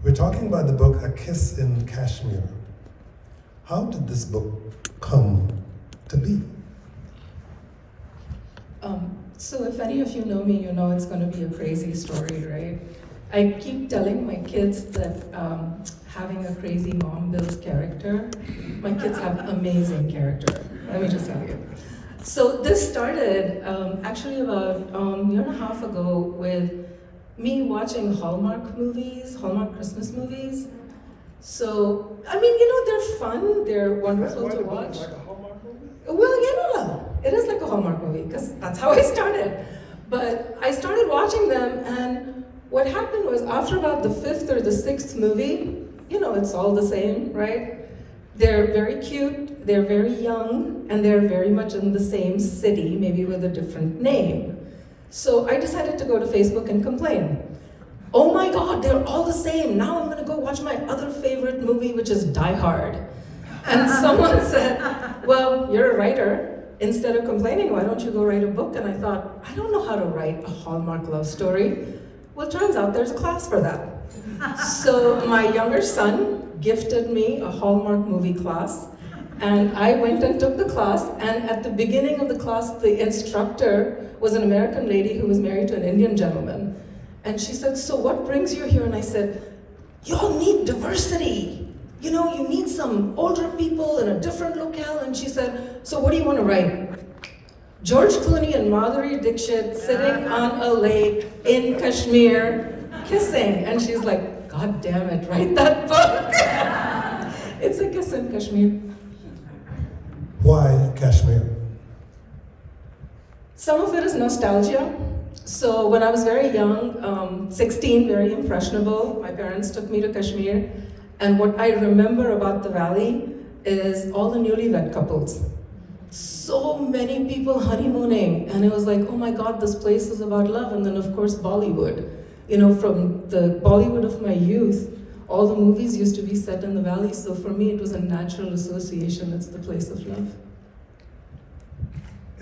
We're talking about the book A Kiss in Kashmir. How did this book come to be? So if any of you know me, you know it's going to be a crazy story, right? I keep telling my kids that having a crazy mom builds character. My kids have amazing character, let me just tell you. So this started actually about a year and a half ago with me watching Hallmark movies, Hallmark Christmas movies. So, I mean, they're fun, they're wonderful to watch. Like a Hallmark movie? Well, it is like a Hallmark movie, because that's how I started. But I started watching them, and what happened was after about the fifth or the sixth movie, it's all the same, right? They're very cute, they're very young, and they're very much in the same city, maybe with a different name. So I decided to go to Facebook and complain. Oh my God, they're all the same. Now I'm gonna go watch my other favorite movie, which is Die Hard. And someone said, well, you're a writer. Instead of complaining, why don't you go write a book? And I thought, I don't know how to write a Hallmark love story. Well, it turns out there's a class for that. So my younger son gifted me a Hallmark movie class, and I went and took the class, and at the beginning of the class, the instructor was an American lady who was married to an Indian gentleman. And she said, so what brings you here? And I said, y'all need diversity. You need some older people in a different locale. And she said, so what do you want to write? George Clooney and Madhuri Dixit sitting on a lake in Kashmir, kissing. And she's like, God damn it, write that book. It's a kiss in Kashmir. Why Kashmir? Some of it is nostalgia. So when I was very young, 16, very impressionable, my parents took me to Kashmir. And what I remember about the valley is all the newlywed couples. So many people honeymooning, and it was like, oh my God, this place is about love. And then of course Bollywood. From the Bollywood of my youth, all the movies used to be set in the valley, so for me it was a natural association. It's the place of love.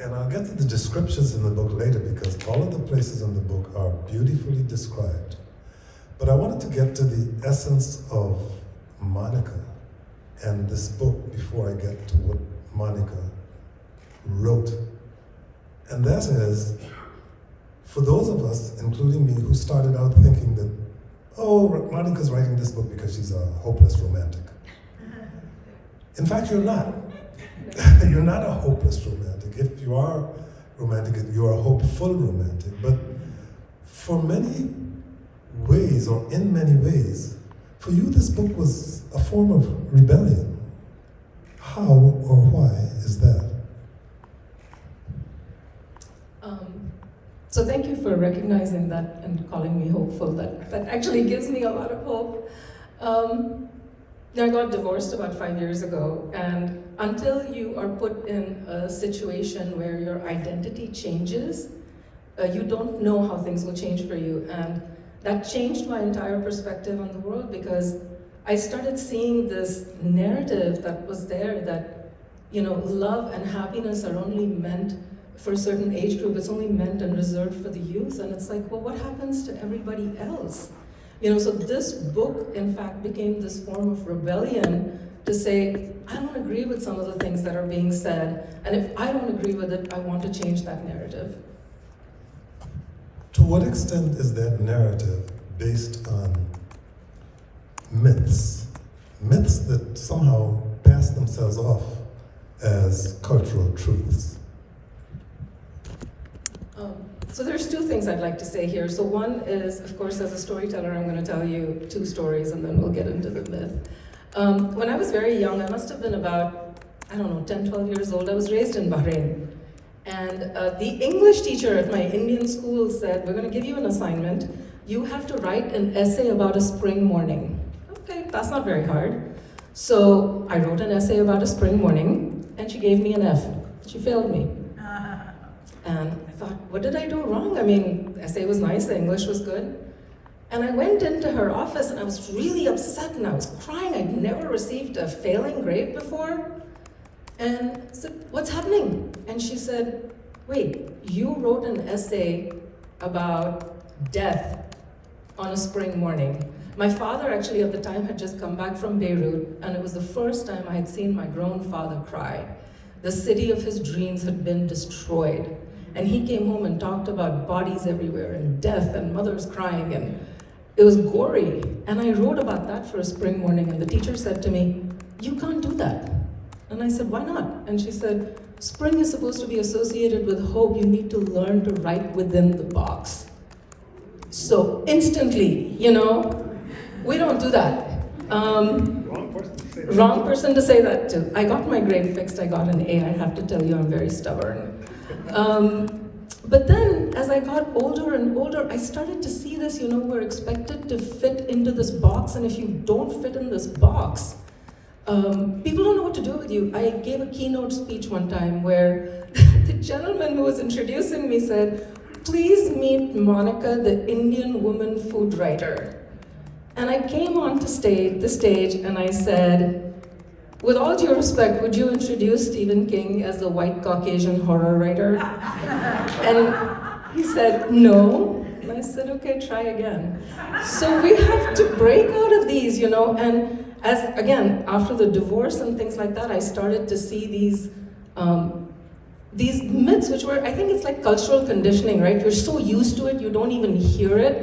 And I'll get to the descriptions in the book later, because all of the places in the book are beautifully described. But I wanted to get to the essence of Monica and this book before I get to what Monica wrote. And that is, for those of us, including me, who started out thinking that, oh, Monica's writing this book because she's a hopeless romantic. In fact, you're not. You're not a hopeless romantic. If you are romantic, you are a hopeful romantic. But for many ways, or in many ways, for you this book was a form of rebellion. How or why is that? So thank you for recognizing that and calling me hopeful. That actually gives me a lot of hope. I got divorced about 5 years ago, and until you are put in a situation where your identity changes, you don't know how things will change for you. And that changed my entire perspective on the world, because I started seeing this narrative that was there that, love and happiness are only meant for a certain age group. It's only meant and reserved for the youth. And it's like, well, what happens to everybody else? So this book, in fact, became this form of rebellion to say, I don't agree with some of the things that are being said. And if I don't agree with it, I want to change that narrative. To what extent is that narrative based on myths? Myths that somehow pass themselves off as cultural truths? So there's two things I'd like to say here. So one is, of course, as a storyteller, I'm going to tell you two stories, and then we'll get into the myth. When I was very young, I must have been about, 10, 12 years old. I was raised in Bahrain. And the English teacher at my Indian school said, we're going to give you an assignment. You have to write an essay about a spring morning. Okay, that's not very hard. So I wrote an essay about a spring morning, and she gave me an F. She failed me. And I thought, what did I do wrong? The essay was nice, the English was good. And I went into her office, and I was really upset, and I was crying. I'd never received a failing grade before. And I said, what's happening? And she said, wait, you wrote an essay about death on a spring morning. My father actually at the time had just come back from Beirut, and it was the first time I had seen my grown father cry. The city of his dreams had been destroyed. And he came home and talked about bodies everywhere and death and mothers crying, and it was gory. And I wrote about that for a spring morning, and the teacher said to me, "You can't do that." And I said, "Why not?" And she said, "Spring is supposed to be associated with hope. You need to learn to write within the box." So instantly, we don't do that. Wrong person to say that to. I got my grade fixed, I got an A. I have to tell you, I'm very stubborn. But then, as I got older and older, I started to see this, we're expected to fit into this box, and if you don't fit in this box, people don't know what to do with you. I gave a keynote speech one time where the gentleman who was introducing me said, "Please meet Monica, the Indian woman food writer." And I came onto the stage and I said, "With all due respect, would you introduce Stephen King as the white Caucasian horror writer?" And he said, "No." And I said, "Okay, try again." So we have to break out of these, and after the divorce and things like that, I started to see these myths, which were, I think it's like cultural conditioning, right? You're so used to it, you don't even hear it.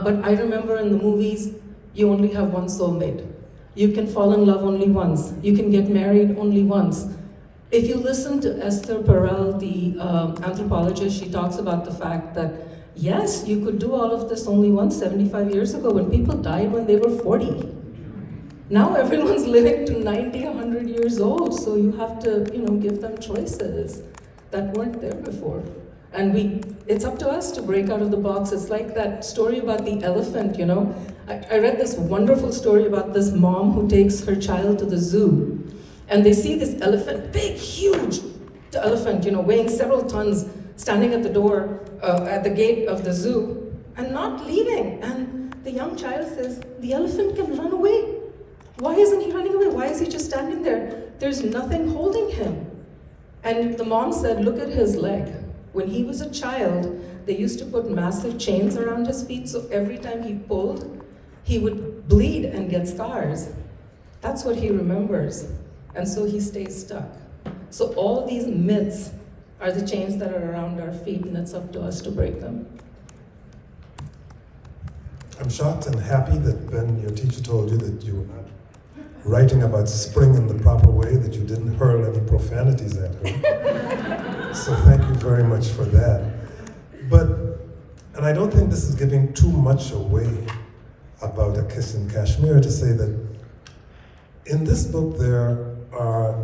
But I remember in the movies, you only have one soulmate. You can fall in love only once. You can get married only once. If you listen to Esther Perel, the anthropologist, she talks about the fact that, yes, you could do all of this only once 75 years ago when people died when they were 40. Now everyone's living to 90, 100 years old, so you have to, give them choices that weren't there before. And it's up to us to break out of the box. It's like that story about the elephant, I read this wonderful story about this mom who takes her child to the zoo. And they see this elephant, big, huge elephant, weighing several tons, standing at the door, at the gate of the zoo, and not leaving. And the young child says, "The elephant can run away. Why isn't he running away? Why is he just standing there? There's nothing holding him." And the mom said, "Look at his leg. When he was a child, they used to put massive chains around his feet, so every time he pulled, he would bleed and get scars. That's what he remembers. And so he stays stuck." So all these myths are the chains that are around our feet, and it's up to us to break them. I'm shocked and happy that when your teacher told you that you were not writing about spring in the proper way, that you didn't hurl any profanities at her. So thank you very much for that. And I don't think this is giving too much away about A Kiss in Kashmir to say that in this book there are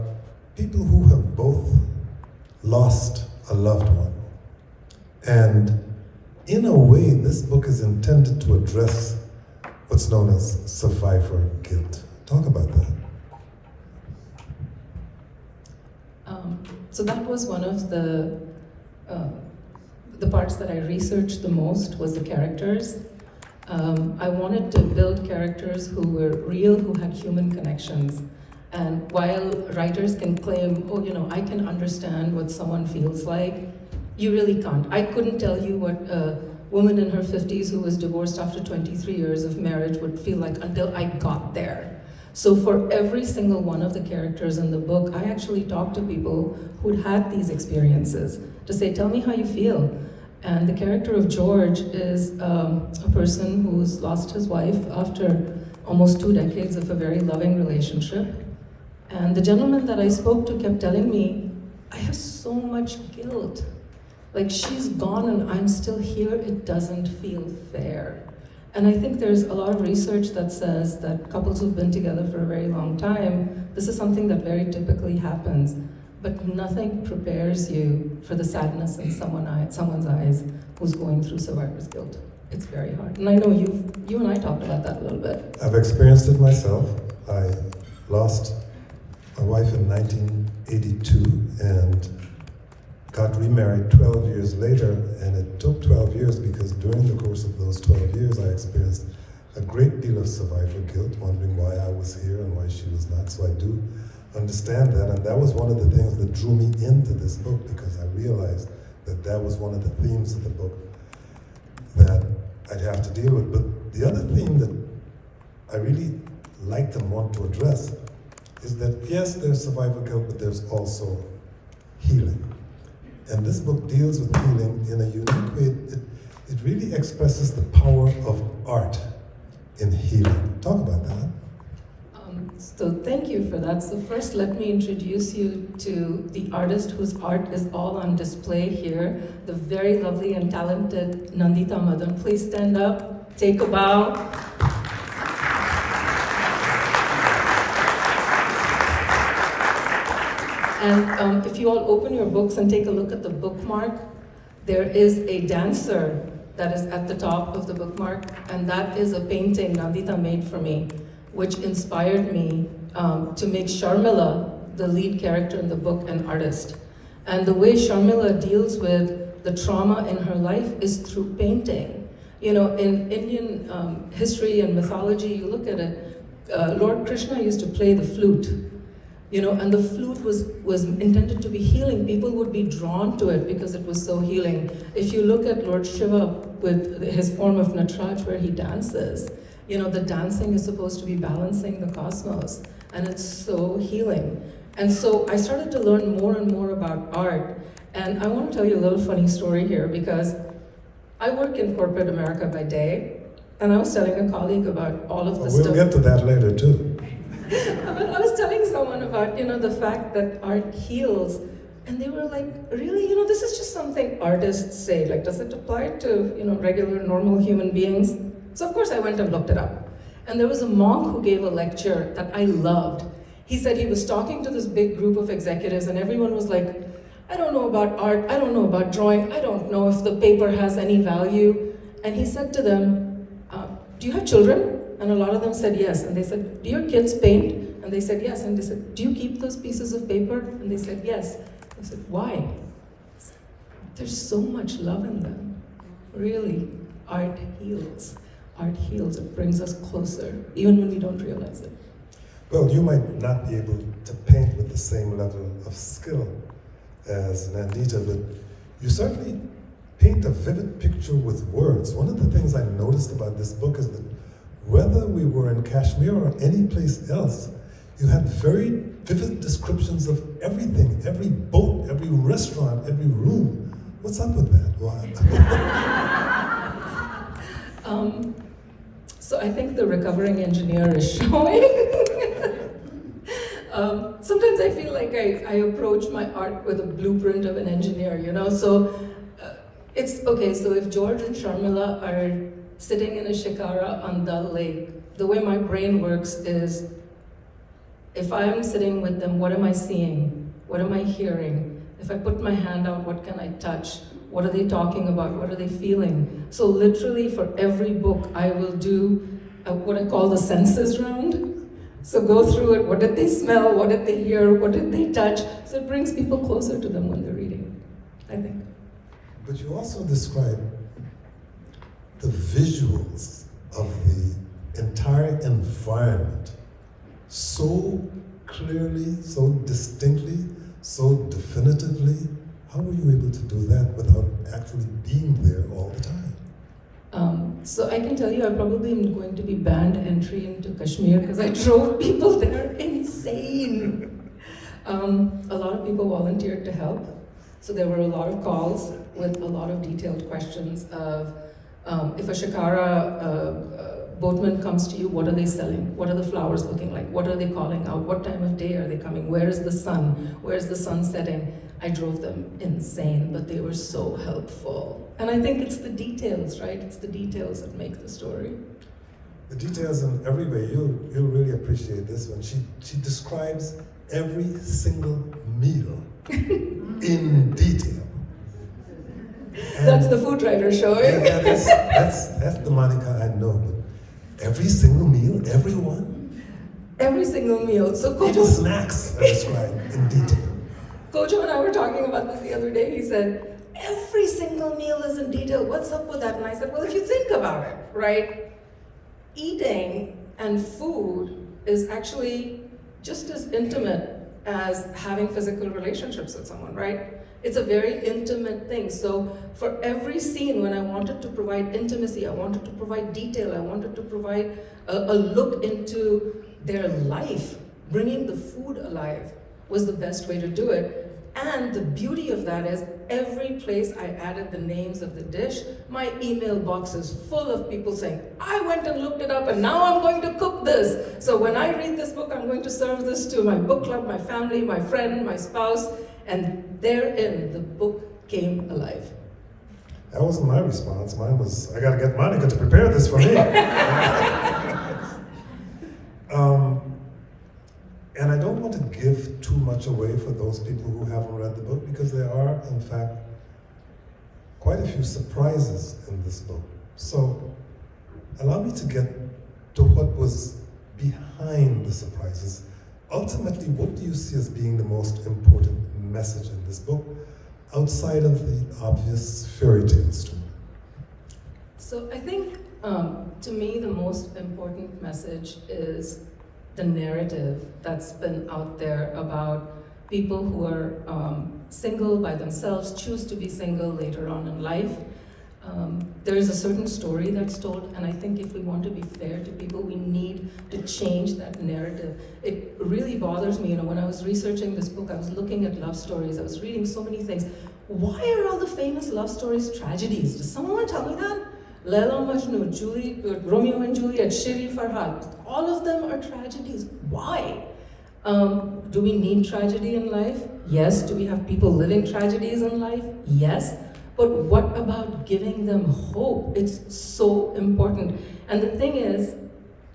people who have both lost a loved one. And in a way, this book is intended to address what's known as survivor guilt. Talk about that. So that was one of the parts that I researched the most, was the characters. I wanted to build characters who were real, who had human connections. And while writers can claim, I can understand what someone feels like, you really can't. I couldn't tell you what a woman in her 50s who was divorced after 23 years of marriage would feel like until I got there. So for every single one of the characters in the book, I actually talked to people who'd had these experiences to say, "Tell me how you feel." And the character of George is a person who's lost his wife after almost 2 decades of a very loving relationship. And the gentleman that I spoke to kept telling me, "I have so much guilt. Like, she's gone and I'm still here, it doesn't feel fair." And I think there's a lot of research that says that couples who've been together for a very long time, this is something that very typically happens, but nothing prepares you for the sadness in someone's eyes who's going through survivor's guilt. It's very hard. And I know you and I talked about that a little bit. I've experienced it myself. I lost my wife in 1982 and got remarried 12 years later, and it took 12 years because during the course of those 12 years I experienced a great deal of survivor guilt, wondering why I was here and why she was not. So I do understand that, and that was one of the things that drew me into this book, because I realized that that was one of the themes of the book that I'd have to deal with. But the other theme that I really like and want to address is that yes, there's survival guilt, but there's also healing. And this book deals with healing in a unique way. It really expresses the power of art in healing. Talk about that. So thank you for that. So first, let me introduce you to the artist whose art is all on display here, the very lovely and talented Nandita Madan. Please stand up, take a bow. And if you all open your books and take a look at the bookmark, there is a dancer that is at the top of the bookmark, and that is a painting Nandita made for me, which inspired me to make Sharmila, the lead character in the book, an artist. And the way Sharmila deals with the trauma in her life is through painting. You know, in Indian history and mythology, you look at it, Lord Krishna used to play the flute. You know, and the flute was intended to be healing. People would be drawn to it because it was so healing. If you look at Lord Shiva with his form of Nataraj where he dances, you know, the dancing is supposed to be balancing the cosmos, and it's so healing. And so I started to learn more and more about art, and I want to tell you a little funny story here because I work in corporate America by day, and I was telling a colleague about all of this stuff. We'll get to that later too. I was telling someone about, you know, the fact that art heals, and they were like, really, you know, this is just something artists say. Like, does it apply to, you know, regular, normal human beings? So of course I went and looked it up. And there was a monk who gave a lecture that I loved. He said he was talking to this big group of executives, and everyone was like, I don't know about art, I don't know about drawing, I don't know if the paper has any value. And he said to them, do you have children? And a lot of them said yes. And they said, do your kids paint? And they said yes. And they said, do you keep those pieces of paper? And they said yes. I said, why? There's so much love in them. Really, art heals. Art heals, it brings us closer, even when we don't realize it. Well, you might not be able to paint with the same level of skill as Nandita, but you certainly paint a vivid picture with words. One of the things I noticed about this book is that whether we were in Kashmir or any place else, you had very vivid descriptions of everything, every boat, every restaurant, every room. What's up with that? Why? So I think the recovering engineer is showing. Sometimes I feel like I approach my art with a blueprint of an engineer, you know? So it's okay, so if George and Sharmila are sitting in a shikara on Dal Lake, the way my brain works is, if I'm sitting with them, what am I seeing? What am I hearing? If I put my hand out, what can I touch? What are they talking about? What are they feeling? So literally for every book, I will do what I call the senses round. So go through it, what did they smell? What did they hear? What did they touch? So it brings people closer to them when they're reading, I think. But you also describe the visuals of the entire environment so clearly, so distinctly, so definitively. How were you able to do that without actually being there all the time? So I can tell you I probably am going to be banned entry into Kashmir because I drove people there insane. A lot of people volunteered to help. So there were a lot of calls with a lot of detailed questions of if a shikara boatman comes to you, what are they selling? What are the flowers looking like? What are they calling out? What time of day are they coming? Where is the sun? Where is the sun setting? I drove them insane, but they were so helpful. And I think it's the details, right? It's the details that make the story. The details in every way, you'll really appreciate this one. She describes every single meal in detail. And that's the food writer showing. That's the Monica I know. But every single meal, everyone? Every single meal. So Even snacks are described in detail. Kojo and I were talking about this the other day. He said, every single meal is in detail. What's up with that? And I said, well, if you think about it, right? Eating and food is actually just as intimate as having physical relationships with someone, right? It's a very intimate thing. So for every scene, when I wanted to provide intimacy, I wanted to provide detail, I wanted to provide a look into their life, bringing the food alive was the best way to do it. And the beauty of that is every place I added the names of the dish, my email box is full of people saying, I went and looked it up and now I'm going to cook this. So when I read this book, I'm going to serve this to my book club, my family, my friend, my spouse, and therein the book came alive. That wasn't my response. Mine was, I gotta get Monica to prepare this for me. And I don't want to give too much away for those people who haven't read the book, because there are, in fact, quite a few surprises in this book. So allow me to get to what was behind the surprises. Ultimately, what do you see as being the most important message in this book, outside of the obvious fairy tale story? So I think, to me, the most important message is the narrative that's been out there about people who are single by themselves, choose to be single later on in life. There is a certain story that's told, and I think if we want to be fair to people, we need to change that narrative. It really bothers me, when I was researching this book, I was looking at love stories, I was reading so many things. Why are all the famous love stories tragedies? Does someone want to tell me that? Layla Majnun, Romeo and Juliet, Shiri Farhad, all of them are tragedies. Why? Do we need tragedy in life? Yes. Do we have people living tragedies in life? Yes. But what about giving them hope? It's so important. And the thing is,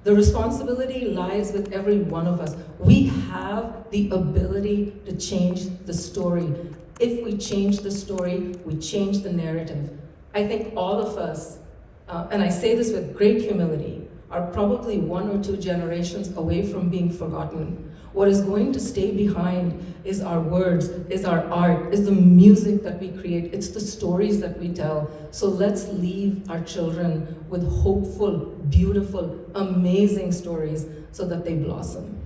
the responsibility lies with every one of us. We have the ability to change the story. If we change the story, we change the narrative. I think all of us, and I say this with great humility, are probably 1 or 2 generations away from being forgotten. What is going to stay behind is our words, is our art, is the music that we create, it's the stories that we tell. So let's leave our children with hopeful, beautiful, amazing stories so that they blossom.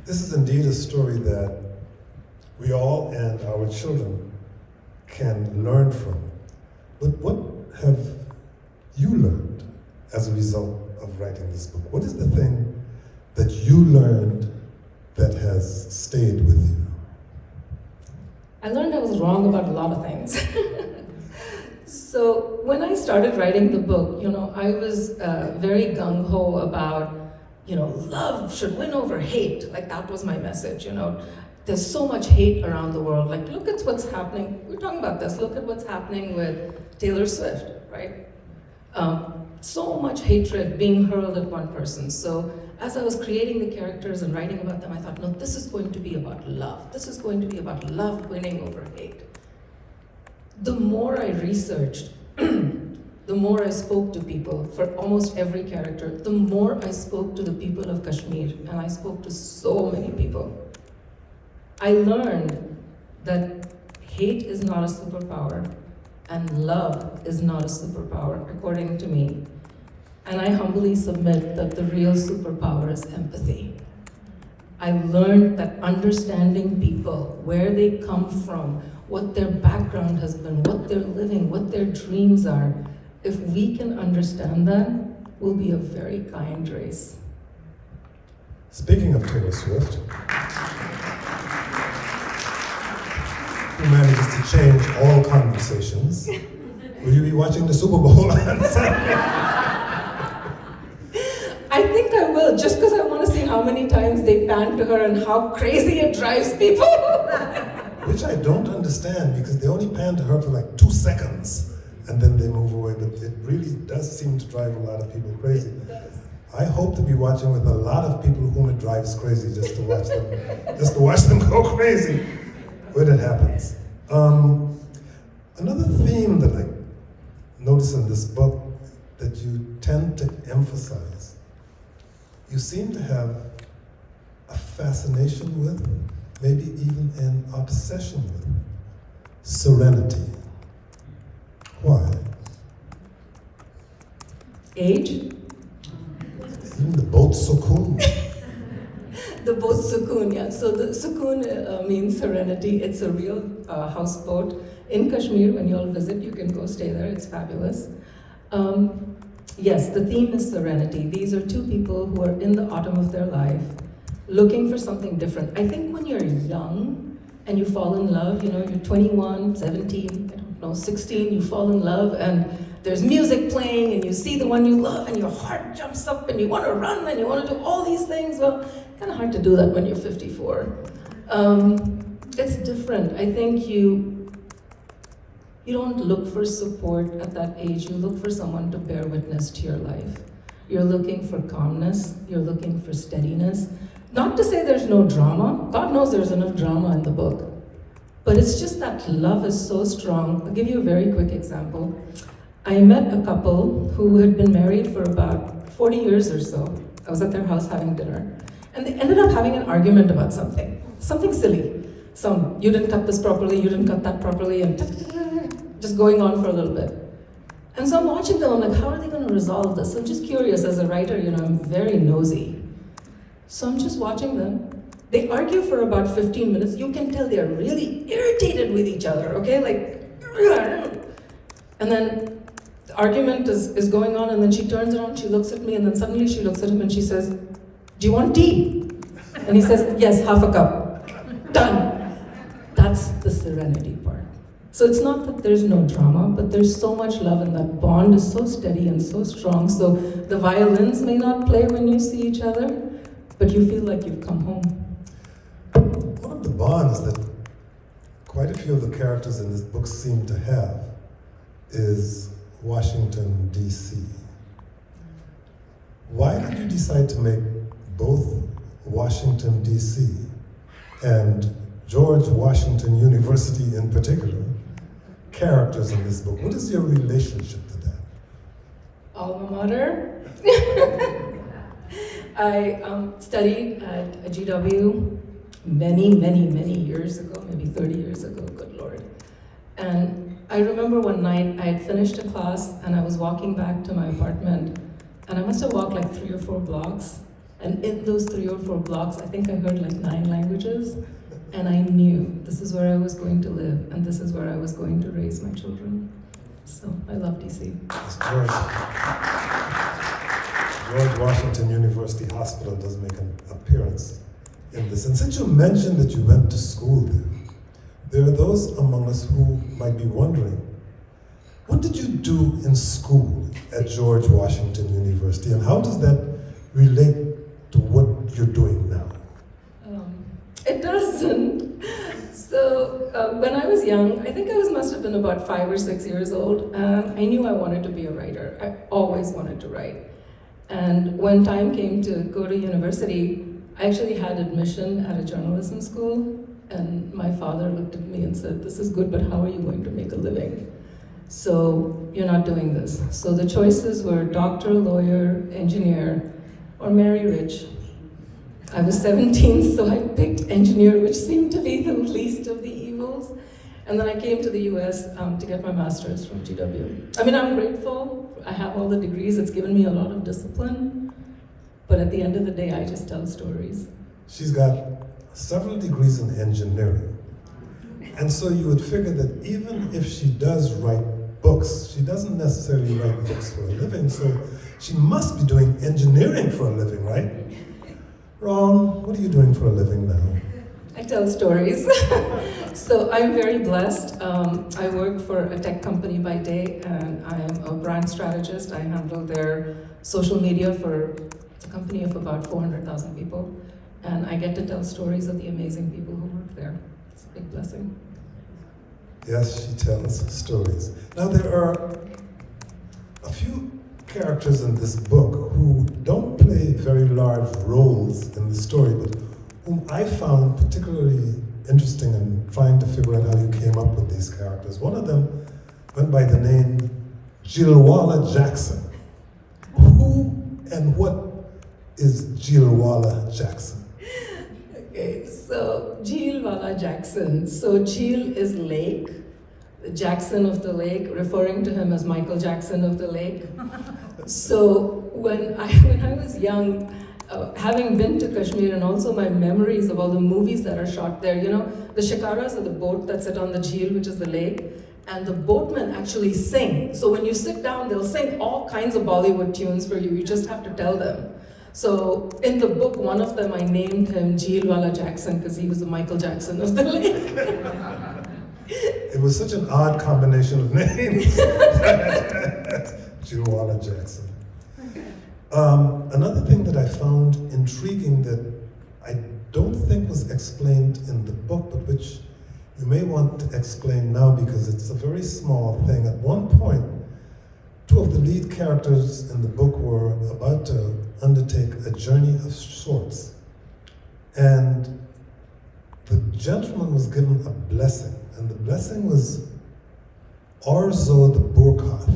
This is indeed a story that we all and our children can learn from. But what have you learned as a result of writing this book? What is the thing that you learned that has stayed with you? I learned I was wrong about a lot of things. So when I started writing the book, I was very gung-ho about, love should win over hate. Like, that was my message, There's so much hate around the world. Like, look at what's happening. We're talking about this. Look at what's happening with Taylor Swift, right? So much hatred being hurled at one person. So as I was creating the characters and writing about them, I thought, no, this is going to be about love. This is going to be about love winning over hate. The more I researched, the more I spoke to people for almost every character, the more I spoke to the people of Kashmir, and I spoke to so many people. I learned that hate is not a superpower, and love is not a superpower, according to me. And I humbly submit that the real superpower is empathy. I learned that understanding people, where they come from, what their background has been, what they're living, what their dreams are, if we can understand that, we'll be a very kind race. Speaking of Taylor Swift, who manages to change all conversations, will you be watching the Super Bowl on Sunday? I think I will, just because I want to see how many times they pan to her and how crazy it drives people. Which I don't understand, because they only pan to her for like 2 seconds and then they move away, but it really does seem to drive a lot of people crazy. I hope to be watching with a lot of people whom it drives crazy just to watch them go crazy when it happens. Another theme that I notice in this book that you tend to emphasize, you seem to have a fascination with, maybe even an obsession with, serenity. Why? Age? Even the boat boat Sukun. The boat Sukun, yeah. So the Sukun means serenity. It's a real houseboat in Kashmir. When you all visit, you can go stay there. It's fabulous. Yes, the theme is serenity. These are two people who are in the autumn of their life, looking for something different. I think when you're young and you fall in love, you're 21, 17, I don't know, 16, you fall in love and there's music playing and you see the one you love and your heart jumps up and you want to run and you want to do all these things. Well, kind of hard to do that when you're 54. It's different. I think you don't look for support at that age. You look for someone to bear witness to your life. You're looking for calmness. You're looking for steadiness. Not to say there's no drama. God knows there's enough drama in the book. But it's just that love is so strong. I'll give you a very quick example. I met a couple who had been married for about 40 years or so. I was at their house having dinner. And they ended up having an argument about something silly. You didn't cut this properly, you didn't cut that properly, and just going on for a little bit. And so I'm watching them, I'm like, how are they going to resolve this? I'm just curious as a writer, I'm very nosy. So I'm just watching them. They argue for about 15 minutes. You can tell they're really irritated with each other, okay? And then the argument is going on, and then she turns around, she looks at me, and then suddenly she looks at him and she says, do you want tea? And he says, yes, half a cup. Done. That's the serenity part. So it's not that there's no drama, but there's so much love, and that bond is so steady and so strong. So the violins may not play when you see each other, but you feel like you've come home. One of the bonds that quite a few of the characters in this book seem to have is Washington, D.C. Why did you decide to make both Washington, D.C. and George Washington University in particular characters in this book? What is your relationship to that? Alma mater. I studied at a GW many years ago, maybe 30 years ago, good Lord. And I remember one night I had finished a class and I was walking back to my apartment, and I must have walked like 3 or 4 blocks. And in those 3 or 4 blocks, I think I heard like 9 languages. And I knew this is where I was going to live, and this is where I was going to raise my children. So I love DC. It's George Washington University Hospital does make an appearance in this. And since you mentioned that you went to school there are those among us who might be wondering, what did you do in school at George Washington University, and how does that relate to what you're doing now? It doesn't. So when I was young, I think I must have been about 5 or 6 years old, and I knew I wanted to be a writer. I always wanted to write. And when time came to go to university, I actually had admission at a journalism school, and my father looked at me and said, this is good, but how are you going to make a living? So you're not doing this. So the choices were doctor, lawyer, engineer, or marry rich. I was 17, so I picked engineer, which seemed to be the least of the evils. And then I came to the US to get my master's from GW. I mean, I'm grateful. I have all the degrees. It's given me a lot of discipline. But at the end of the day, I just tell stories. She's got several degrees in engineering. And so you would figure that even if she does write books, she doesn't necessarily write books for a living, so she must be doing engineering for a living, right? Ron, what are you doing for a living now? I tell stories. So I'm very blessed. I work for a tech company by day, and I am a brand strategist. I handle their social media for a company of about 400,000 people. And I get to tell stories of the amazing people who work there. It's a big blessing. Yes, she tells stories. Now there are a few characters in this book who don't play very large roles in the story, but whom I found particularly interesting in trying to figure out how you came up with these characters. One of them went by the name Jilwala Jackson. Who and what is Jilwala Jackson? Okay, so Jilwala Jackson. So Jil is lake, Jackson of the Lake, referring to him as Michael Jackson of the Lake. So when I was young, having been to Kashmir and also my memories of all the movies that are shot there, the shikaras are the boat that sit on the jheel, which is the lake, and the boatmen actually sing. So when you sit down, they'll sing all kinds of Bollywood tunes for you. You just have to tell them. So in the book, one of them, I named him Jheelwala Jackson because he was the Michael Jackson of the lake. It was such an odd combination of names. Jheelwala Jackson. Another thing that I found intriguing that I don't think was explained in the book, but which you may want to explain now because it's a very small thing. At one point, two of the lead characters in the book were about to undertake a journey of sorts. And the gentleman was given a blessing, and the blessing was Orzo the Burkhardt.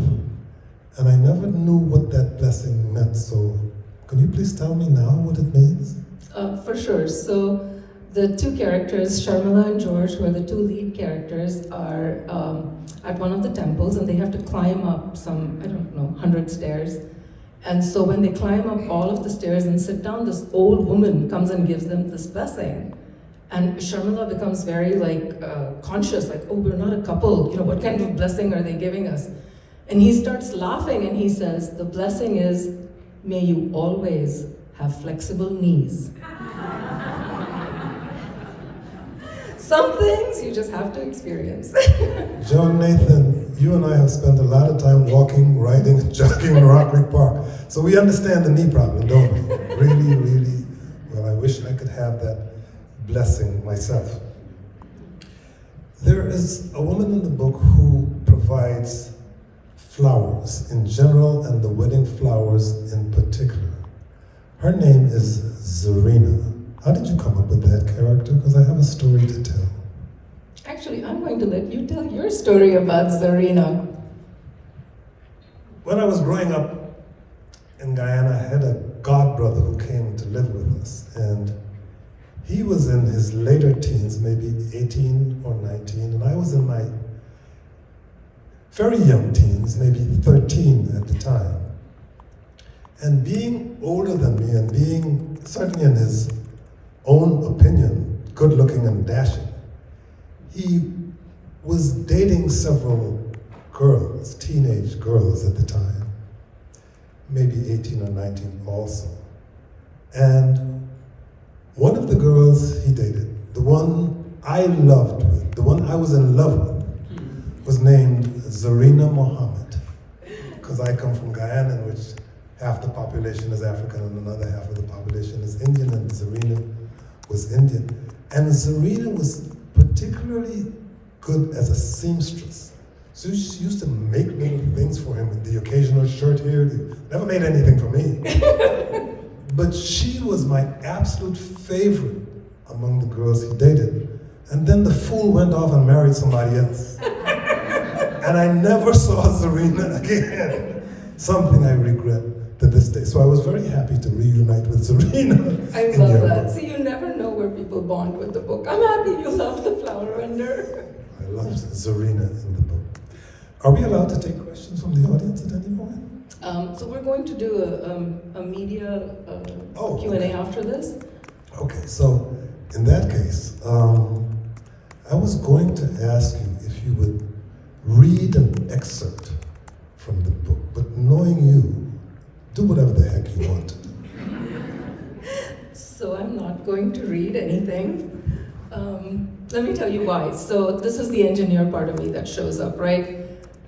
And I never knew what that blessing meant, so can you please tell me now what it means? For sure. So the two characters, Sharmila and George, who are the two lead characters, are at one of the temples, and they have to climb up some, 100 stairs. And so when they climb up all of the stairs and sit down, this old woman comes and gives them this blessing. And Sharmila becomes very conscious, oh, we're not a couple, what kind of blessing are they giving us? And he starts laughing and he says, the blessing is, may you always have flexible knees. Some things you just have to experience. John Nathan, you and I have spent a lot of time walking, riding, jogging in Rock Creek Park. So we understand the knee problem, don't we? Really, really. Well, I wish I could have that blessing myself. There is a woman in the book who provides flowers in general and the wedding flowers in particular. Her name is Zarina. How did you come up with that character? Because I have a story to tell. Actually, I'm going to let you tell your story about Zarina. When I was growing up in Guyana, I had a godbrother who came to live with us. And he was in his later teens, maybe 18 or 19, and I was in my very young teens, maybe 13 at the time. And being older than me and being, certainly in his own opinion, good looking and dashing, he was dating several girls, teenage girls at the time, maybe 18 or 19 also. And one of the girls he dated, the one I loved with, the one I was in love with, was named Zarina Mohammed, because I come from Guyana, in which half the population is African and another half of the population is Indian, and Zarina was Indian. And Zarina was particularly good as a seamstress. So she used to make little things for him, the occasional shirt here, never made anything for me. But she was my absolute favorite among the girls he dated. And then the fool went off and married somebody else. And I never saw Zarina again. Something I regret to this day. So I was very happy to reunite with Zarina. I love that. See, you never know where people bond with the book. I'm happy you love the flower vendor. I love Zarina in the book. Are we allowed to take questions from the audience at any point? So we're going to do a media Q&A after this. Okay, so in that case, I was going to ask you if you would read an excerpt from the book, but knowing you, do whatever the heck you want to do. So I'm not going to read anything. Let me tell you why. So this is the engineer part of me that shows up, right?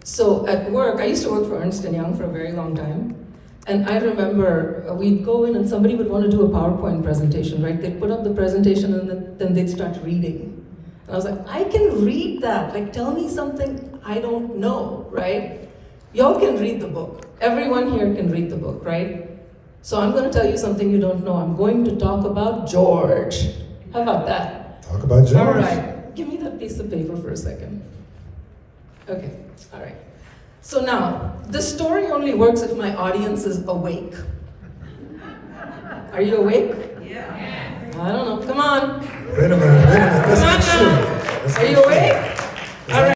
So at work, I used to work for Ernst & Young for a very long time. And I remember we'd go in and somebody would want to do a PowerPoint presentation, right? They'd put up the presentation and then they'd start reading. And I was like, I can read that. Like, tell me something I don't know, right? Y'all can read the book. Everyone here can read the book, right? So I'm going to tell you something you don't know. I'm going to talk about George. How about that? Talk about George. All right. Give me that piece of paper for a second. Okay. All right. So now, the story only works if my audience is awake. Are you awake? Yeah. I don't know. Come on. Wait a minute. Let's Come on make sure. now. Are you awake? All right.